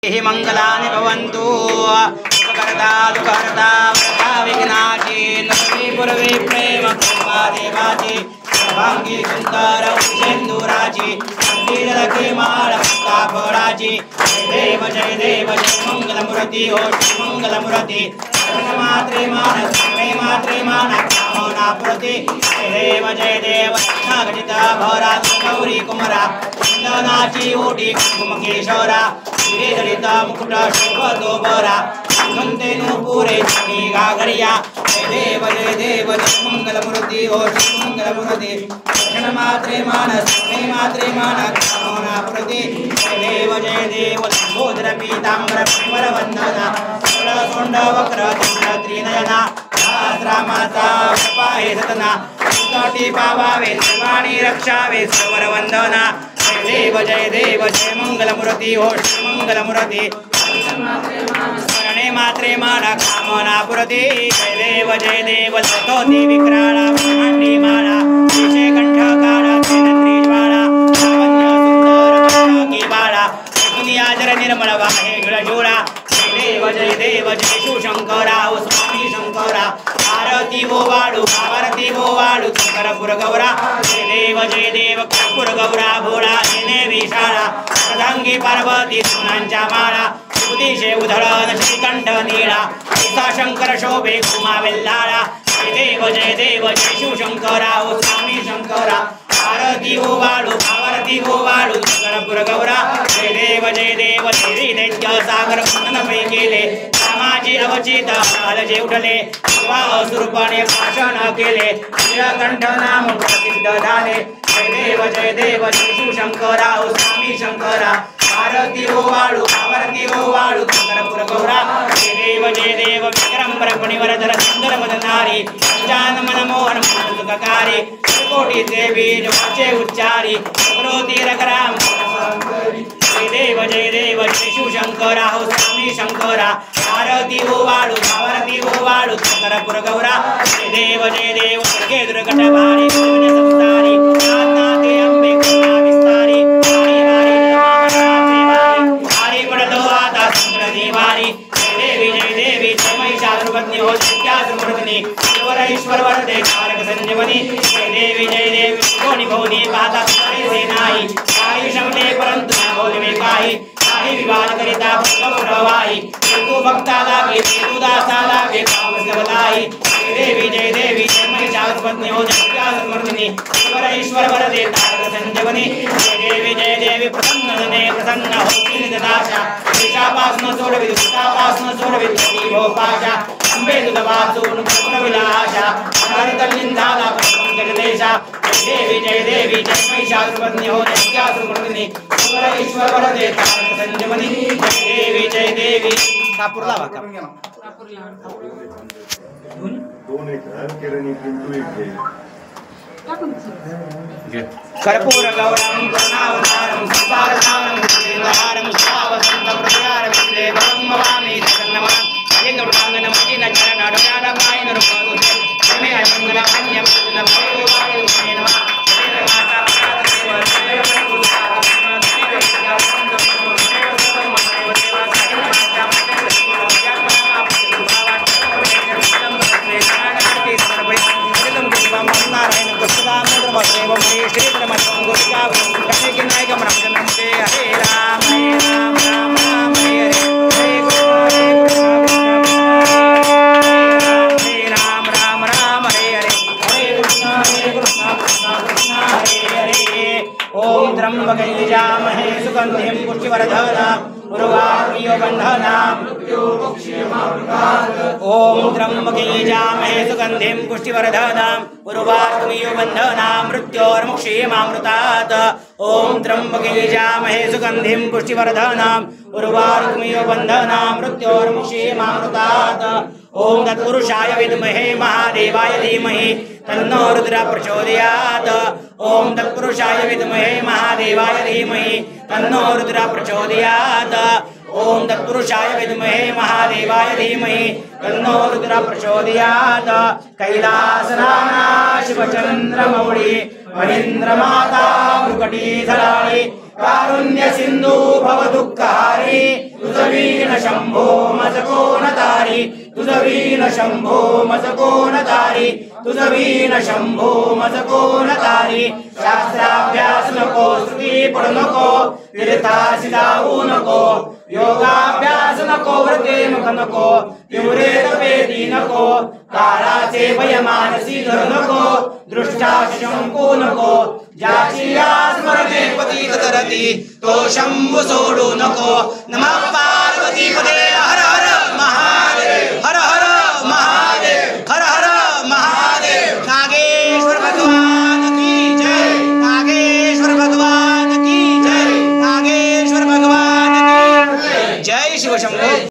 हि मंगलानि भवन्तु सुखकर्ता दुःखहर्ता वरदा विघ्नाची नरवी पूर्वे प्रेम कृपा देवाची सर्वांगी सुंदर सिंदूराची मंदिरलकी माळ फळाची जय देव जय मंगलमूर्ती हो श्री मंगलमूर्ती मात्रे मानस मात्रे मान कामना प्रति जय देव नागजिता भरा गौरी कुमरा चंदनाची ओटी कुमकेश्वरा श्रीधरिता मुकुट शोभतो बरा संतेनु पुरे जनी गागरिया जय देव जय मंगलमूर्ती हो श्री मंगलमूर्ती दर्शन मात्रे मानस मात्रे मान कामना प्रति जय देव लंबोदर पीतांबर पिंबर वंदना सोंड वक्र चंद्र त्रिनयना रामाचा पाहे सतना कोटी पावावे सर्वाणी रक्षावे सर्वर वंदना जय देव जय मंगलमूर्ती हो श्री मंगलमूर्ती स्मरणे मात्रे मान कामना पुरती जय देव लतोती विक्राळा ब्रह्मांडी माळा विषय कंठ काळा त्रिज्वाळा लावण्य सुंदर की बाळा दुनिया जर निर्मळ वाहे गळजोळा जय देव जय शिवशंकरा ओ स्वामी शंकरा आरती गो वाळू आरती गो वाळू शंकरपुर गौरा जय देव कर्पूर गौरा भोळा येणे विशाळा अर्धांगी पार्वती सुनांच्या माळा उदिशे उधळण श्रीकंठ नीळा सीता शंकर शोभे कुमा वेल्लाळा जय देव जय शिवशंकरा ओ स्वामी शंकरा आरती गो वाळू आरती गो वाळू शंकरपुर गौरा जय देव दैत्य सागर मंथन केले रामाची अवचित हाल जे उठले स्वरूपाने भाषण केले नीलकंठ नाम प्रसिद्ध झाले जय देव जय शिवशंकरा ओ स्वामी शंकरा आरती हो वाळू शंकरपुर गौरा जय देव विक्रम पणिवरधर सुंदर मदनारी जान मनमोहन सुखकारी कोटी देवी वाचे उच्चारी तीरकराम जय देव जय शिवशंकरा हो स्वामी शंकरा आरती हो वाळू शंकरपुर गौरा जय देव दुर्गे दुर्गटभारी संसारी नाथनाथे अंबे करुणा विस्तारी हरि पडलो आता संग्र देवारी जय देवी जय महिषासुरपत्नी हो सत्यासुरमर्दिनी ईश्वर वरदे कारक संजीवनी जय देवी कोणी भवनी पाता से नाही काही शमने परंतु न बोल में काही काही विवाद करिता भगवरवाई तू भक्ता लागे तू दासा लागे काम सबलाई जय देवी जय महिषासुरपत्नी हो सत्यासुरमर्दिनी ईश्वर वरदे कारक संजीवनी जय देवी प्रसन्न हो दाशा विषापासन सोडवी दुष्टापासन सोडवी हो पाशा अंबे दुधवासून विलाशा हरितलिंधाला पंकजदेशा जय देवी जय महिषासुरपत्नी हो सत्यासुरमर्दिनी ईश्वर वरदे कारक संजीवनी जय देवी कापूरला वाका दोन एक किरणी पिंटू एक कर्पूर गौरम करुणावतारम संसारसारम मुक्तिदारम स्वावसंतम हृदयारम देवं भवामि जगन्नमः इंद्रकांगन मदिन चरण अडयान मायन रूपदुते मे अमंगल अन्यम सुन भगवान नमः माता हरे राम राम राम हरे हरे ओम त्र्यंबकं यजामहे सुगंधिं पुष्टिवर्धनम् उर्वारुकमिव बन्धनाम् ओम त्र्यंबकं यजामहे सुगंधिं पुष्टिवर्धनम् उर्वारुकमिव बन्धनाम् मृत्योर्मुक्षीयमामृतात् ओम त्र्यंबकं यजामहे सुगंधिं पुष्टिवर्धनम् उर्वारुकमिव बन्धनाम् मृत्योर्मुक्षीयमामृतात् ओम तत्पुरुषाय विद्महे महादेवाय धीमहि तन्नो रुद्रः प्रचोदयात् ओम तत्पुरुषाय विद्महे महादेवाय धीमहि तन्नो रुद्रः प्रचोदयात् ओम तत्पुरुषाय विद्महे महादेवाय धीमहि तन्नो रुद्रः प्रचोदयात् कैलासनाना शिवचन्द्रमौळि महेन्द्रमाता मृकटीधराणि कारुण्य सिंधु भव दुःखहारी तुझ शंभो मज कोण तारी तुझ वीण शंभो मज कोण तारी तुझ वीण शंभो मज कोण तारी शास्त्राभ्यास नको स्तुती पडू नको तीर्थासी जाऊ नको योगाभ्यास नको व्रते मुख नको पिवरे तपेदी नको काळाचे भय मानसी धरू नको दृष्टा शंकू नको ज्याची स्मरणे पतित तरती तो शंभू सोडू नको नमः पार्वती पदे